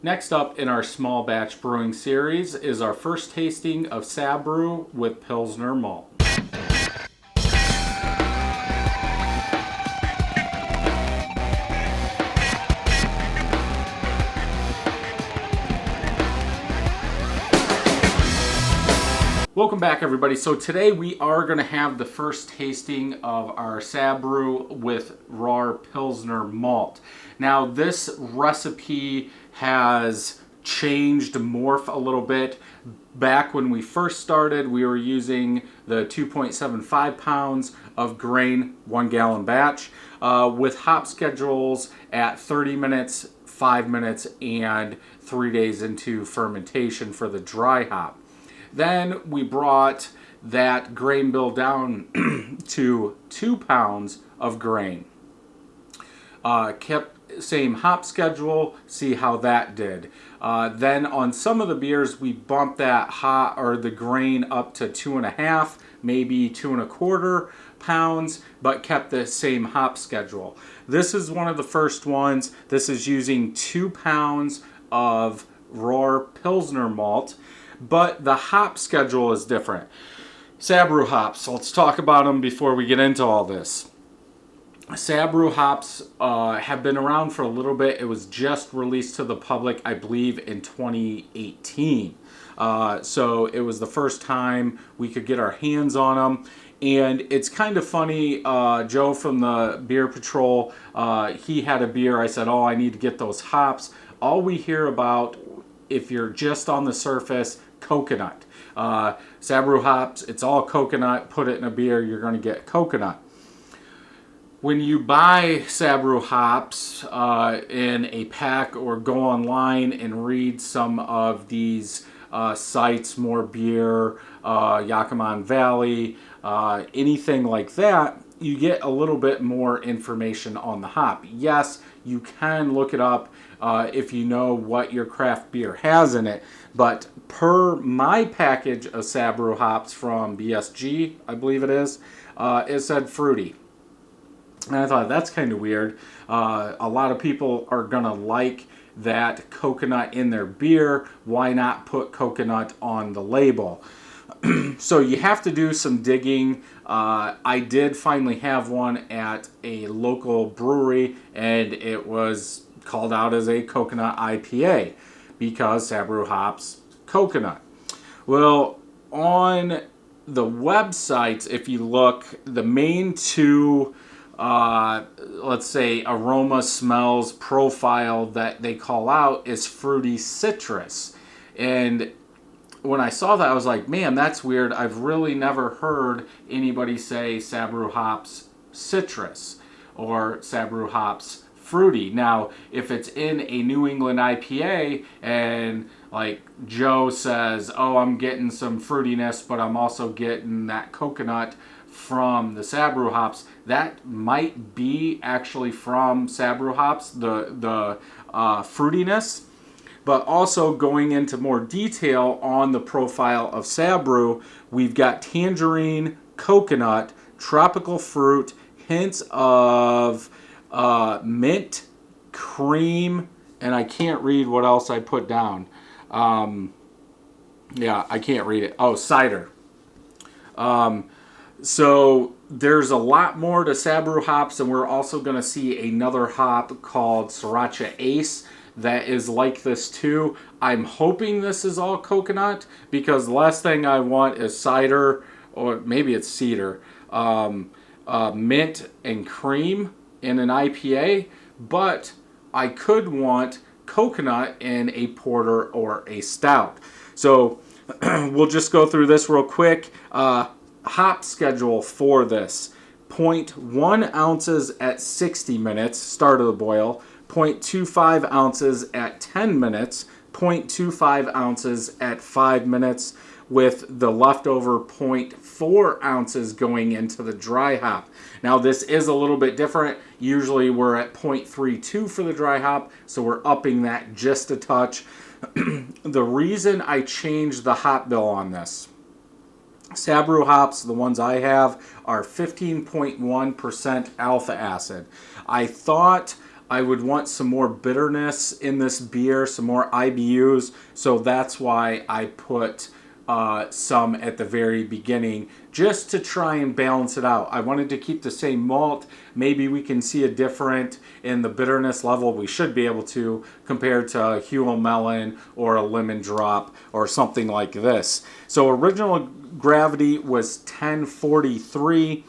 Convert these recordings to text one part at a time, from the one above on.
Next up in our small batch brewing series is our first tasting of Sabro with Pilsner malt. Welcome back, everybody. So today we are going to have the first tasting of our Sabro with raw Pilsner malt. Now this recipe has changed, morphed a little bit. Back when we first started, we were using the 2.75 pounds of grain, 1 gallon batch, with hop schedules at 30 minutes, 5 minutes, and 3 days into fermentation for the dry hop. Then we brought that grain bill down to 2 pounds of grain. Kept same hop schedule, see how that did. Then on some of the beers, we bumped that hop or the grain up to 2.5, maybe 2.25 pounds, but kept the same hop schedule. This is one of the first ones. This is using 2 pounds of raw Pilsner malt, but the hop schedule is different. Sabro hops, so let's talk about them before we get into all this. Sabro hops have been around for a little bit. It was just released to the public, I believe, in 2018. So it was the first time we could get our hands on them. And it's kind of funny, Joe from the Beer Patrol, he had a beer. I said, oh, I need to get those hops. All we hear about, if you're just on the surface, coconut. Sabro hops, it's all coconut. Put it in a beer, you're going to get coconut. When you buy Sabro hops in a pack or go online and read some of these sites, More Beer, Yakima Valley, anything like that, you get a little bit more information on the hop. Yes, you can look it up if you know what your craft beer has in it, but per my package of Sabro hops from BSG, I believe it is, it said fruity. And I thought, that's kind of weird. A lot of people are going to like that coconut in their beer. Why not put coconut on the label? So you have to do some digging. I did finally have one at a local brewery, and it was called out as a coconut IPA because Sabro hops coconut. Well, on the websites, if you look, the main two let's say aroma, smells, profile that they call out is fruity citrus. And when I saw that, I was like, man, that's weird. I've really never heard anybody say Sabro hops citrus or Sabro hops fruity. Now, if it's in a New England IPA and like Joe says, oh, I'm getting some fruitiness, but I'm also getting that coconut from the Sabro hops, that might be actually from Sabro hops, the fruitiness. But also going into more detail on the profile of Sabro, we've got tangerine, coconut, tropical fruit, hints of mint, cream, and I can't read what else I put down. Yeah, I can't read it. Oh, cider. So there's a lot more to Sabro hops, and we're also going to see another hop called Sriracha Ace that is like this too. I'm hoping this is all coconut because the last thing I want is cider, or maybe it's cedar, mint and cream in an IPA, but I could want coconut in a porter or a stout. So we'll just go through this real quick. Hop schedule for this: 0.1 ounces at 60 minutes, start of the boil, 0.25 ounces at 10 minutes, 0.25 ounces at 5 minutes, with the leftover 0.4 ounces going into the dry hop. Now this is a little bit different. Usually we're at 0.32 for the dry hop, so we're upping that just a touch. The reason I changed the hop bill on this: Sabro hops, the ones I have, are 15.1% alpha acid. I thought I would want some more bitterness in this beer, some more IBUs. So that's why I put some at the very beginning, just to try and balance it out. I wanted to keep the same malt. Maybe we can see a difference in the bitterness level. We should be able to, compared to a Huel Melon or a lemon drop or something like this. So original gravity was 1043.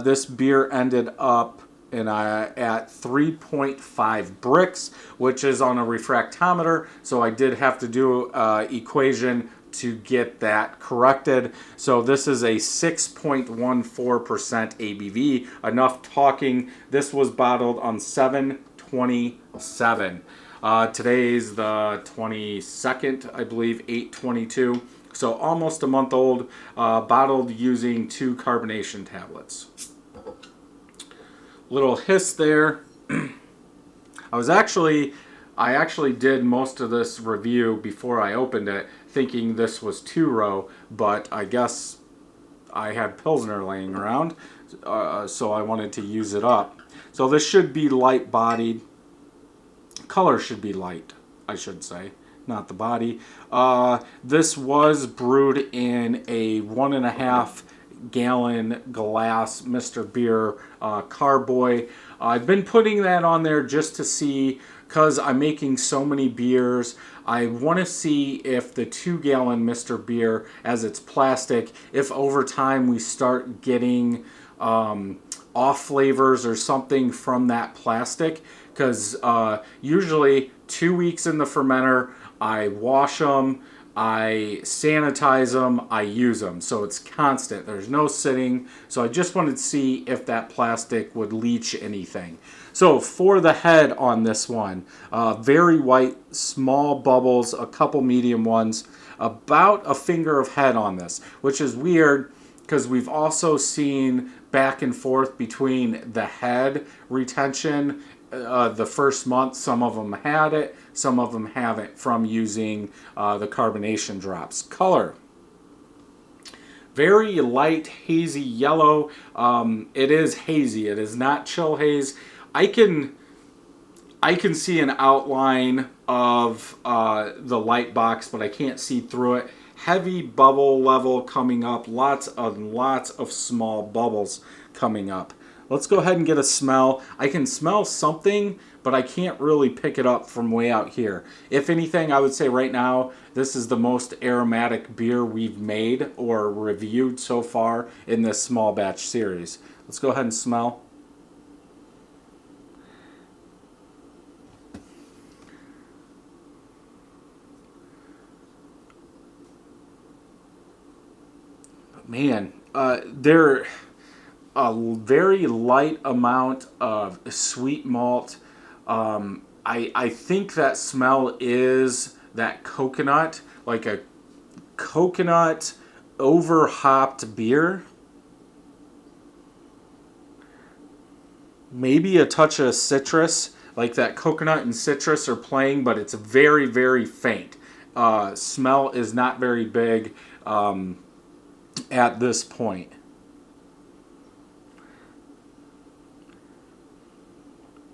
This beer ended up at 3.5 bricks, which is on a refractometer. So I did have to do equation to get that corrected. So this is a 6.14% ABV. Enough talking. This was bottled on 7/27. Today's the 22nd, I believe, 8/22. So almost a month old, bottled using 2 carbonation tablets. Little hiss there. I actually did most of this review before I opened it, thinking this was 2-row, but I guess I had Pilsner laying around, so I wanted to use it up. So this should be light bodied. Color should be light, I should say, not the body. This was brewed in a 1.5 gallon glass Mr. Beer carboy. I've been putting that on there just to see, because I'm making so many beers. I want to see if the 2-gallon Mr. Beer, as it's plastic, if over time we start getting off flavors or something from that plastic. Because usually 2 weeks in the fermenter, I wash them, I sanitize them, I use them. So it's constant. There's no sitting. So I just wanted to see if that plastic would leach anything. So for the head on this one, very white, small bubbles, a couple medium ones, about a finger of head on this, which is weird because we've also seen back and forth between the head retention. The first month, some of them had it, some of them haven't, from using the carbonation drops. Color, very light hazy yellow. It is hazy. It is not chill haze. I can see an outline of the light box, but I can't see through it. Heavy bubble level coming up. Lots of small bubbles coming up. Let's go ahead and get a smell. I can smell something, but I can't really pick it up from way out here. If anything, I would say right now, this is the most aromatic beer we've made or reviewed so far in this small batch series. Let's go ahead and smell. Man, they're a very light amount of sweet malt. I think that smell is that coconut, like a coconut over hopped beer. Maybe a touch of citrus, like that coconut and citrus are playing, but it's very, very faint. Smell is not very big at this point.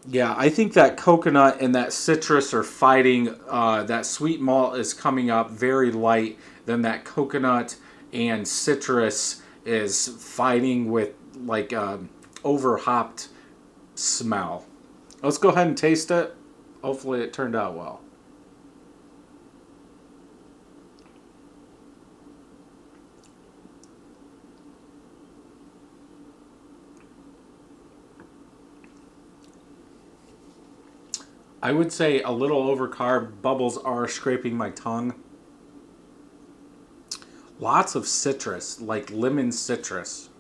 Yeah, I think that coconut and that citrus are fighting. That sweet malt is coming up very light. Then that coconut and citrus is fighting with like over hopped smell. Let's go ahead and taste it. Hopefully it turned out well. I would say a little overcarb. Bubbles are scraping my tongue. Lots of citrus, like lemon citrus.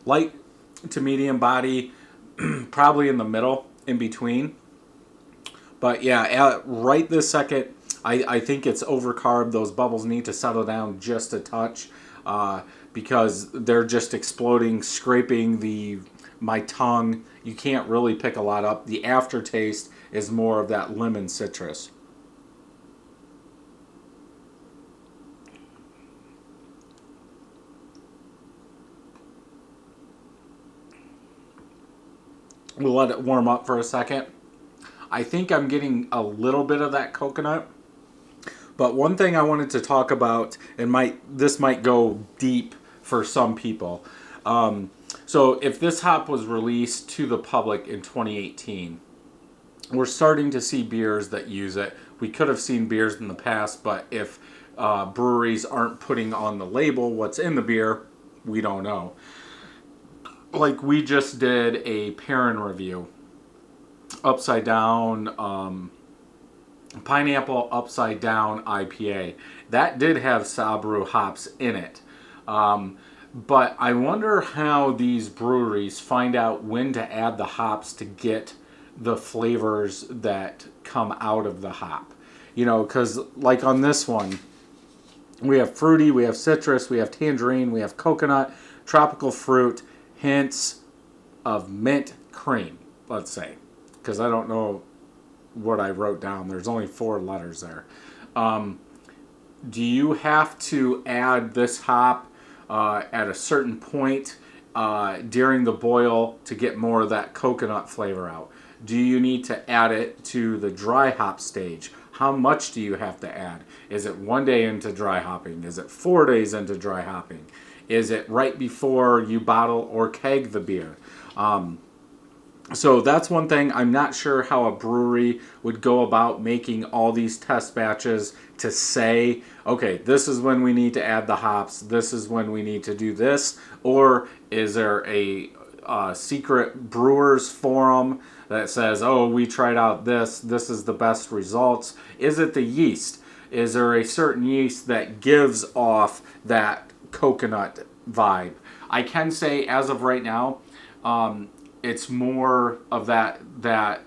Light to medium body, probably in the middle, in between. But yeah, right this second, I think it's overcarb. Those bubbles need to settle down just a touch. Because they're just exploding, scraping my tongue. You can't really pick a lot up. The aftertaste is more of that lemon citrus. We'll let it warm up for a second. I think I'm getting a little bit of that coconut. But one thing I wanted to talk about, and this might go deep for some people. So if this hop was released to the public in 2018, we're starting to see beers that use it. We could have seen beers in the past, but if breweries aren't putting on the label what's in the beer, we don't know. Like we just did a Perrin review, upside down, pineapple upside down IPA. That did have Sabro hops in it. But I wonder how these breweries find out when to add the hops to get the flavors that come out of the hop. You know, because like on this one, we have fruity, we have citrus, we have tangerine, we have coconut, tropical fruit, hints of mint cream, let's say. Because I don't know what I wrote down. There's only 4 letters there. Do you have to add this hop at a certain point during the boil to get more of that coconut flavor out? Do you need to add it to the dry hop stage? How much do you have to add? Is it 1 day into dry hopping? Is it 4 days into dry hopping? Is it right before you bottle or keg the beer? So that's one thing. I'm not sure how a brewery would go about making all these test batches to say, okay, this is when we need to add the hops, this is when we need to do this, or is there a secret brewers forum that says, oh, we tried out this is the best results? Is it the yeast? Is there a certain yeast that gives off that coconut vibe? I can say as of right now, it's more of that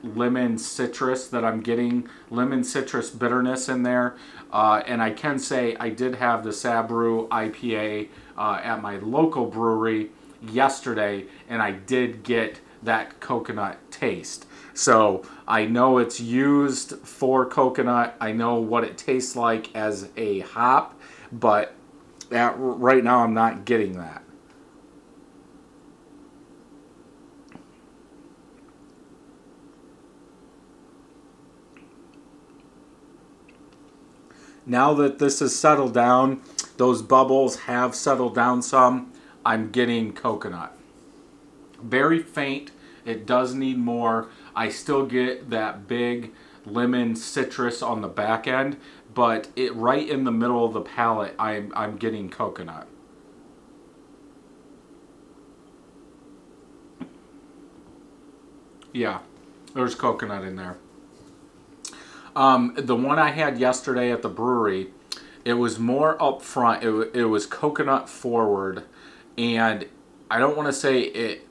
lemon citrus that I'm getting, lemon citrus bitterness in there. And I can say I did have the Sabro IPA at my local brewery yesterday, and I did get that coconut taste. So I know it's used for coconut. I know what it tastes like as a hop, but right now I'm not getting that. Now that this has settled down, those bubbles have settled down some, I'm getting coconut. Very faint. It does need more. I still get that big lemon citrus on the back end, but right in the middle of the palate, I'm getting coconut. Yeah, there's coconut in there. The one I had yesterday at the brewery, it was more up front. It was coconut forward, and I don't want to say it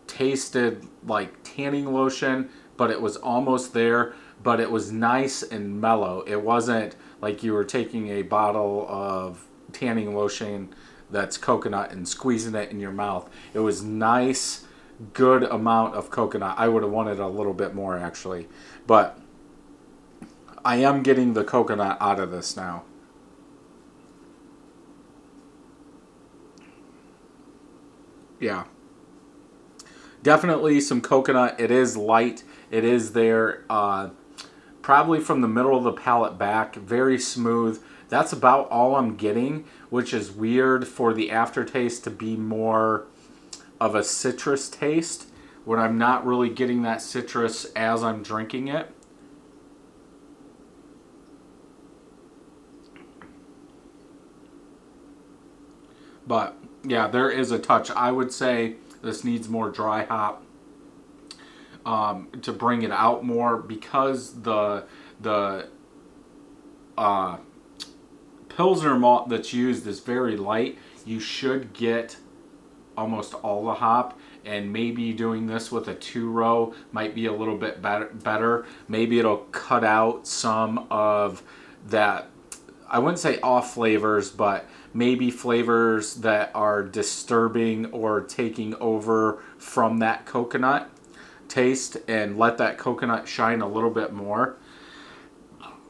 tasted like tanning lotion, but it was almost there. But it was nice and mellow. It wasn't like you were taking a bottle of tanning lotion that's coconut and squeezing it in your mouth. It was nice, good amount of coconut. I would have wanted a little bit more actually, but I am getting the coconut out of this now. Yeah. Definitely some coconut. It is light. It is there. Probably from the middle of the palate back. Very smooth. That's about all I'm getting, which is weird for the aftertaste to be more of a citrus taste when I'm not really getting that citrus as I'm drinking it. But yeah, there is a touch. I would say this needs more dry hop to bring it out more, because the Pilsner malt that's used is very light. You should get almost all the hop, and maybe doing this with a 2-row might be a little bit better. Maybe it'll cut out some of that, I wouldn't say off flavors, but maybe flavors that are disturbing or taking over from that coconut taste, and let that coconut shine a little bit more.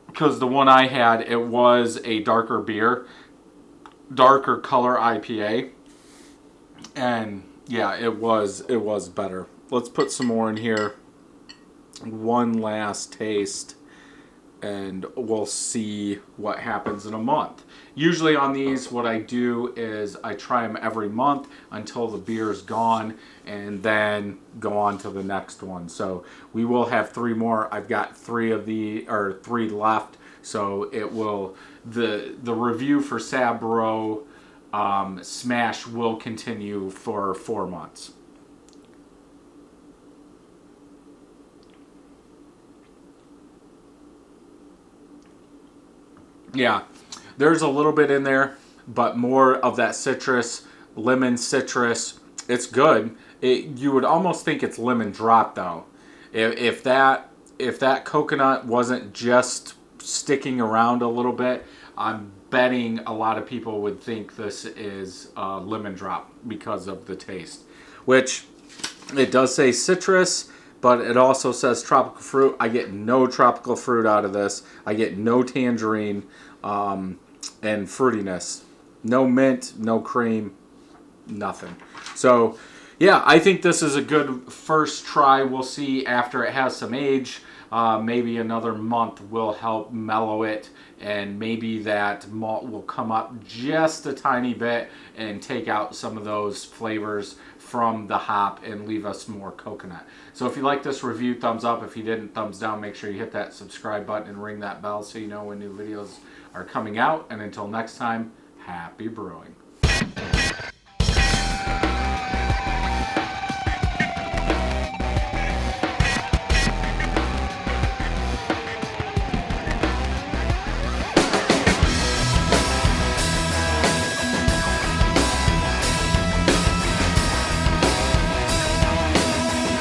Because the one I had, it was a darker beer, darker color IPA, and yeah, it was better. let's put some more in here. One last taste, and we'll see what happens in a month. Usually on these, what I do is I try them every month until the beer is gone, and then go on to the next one. So we will have 3 more. I've got 3 left. So it will, the review for Sabro SMaSH will continue for 4 months. Yeah, there's a little bit in there, but more of that citrus, lemon citrus. It's good. You would almost think it's lemon drop though. If that coconut wasn't just sticking around a little bit, I'm betting a lot of people would think this is lemon drop because of the taste. Which it does say citrus, but it also says tropical fruit. I get no tropical fruit out of this. I get no tangerine and fruitiness. No mint, no cream, nothing. So, yeah, I think this is a good first try. We'll see after it has some age. Maybe another month will help mellow it, and maybe that malt will come up just a tiny bit and take out some of those flavors from the hop and leave us more coconut. So if you like this review, thumbs up. If you didn't, thumbs down. Make sure you hit that subscribe button and ring that bell so you know when new videos are coming out. And until next time, happy brewing.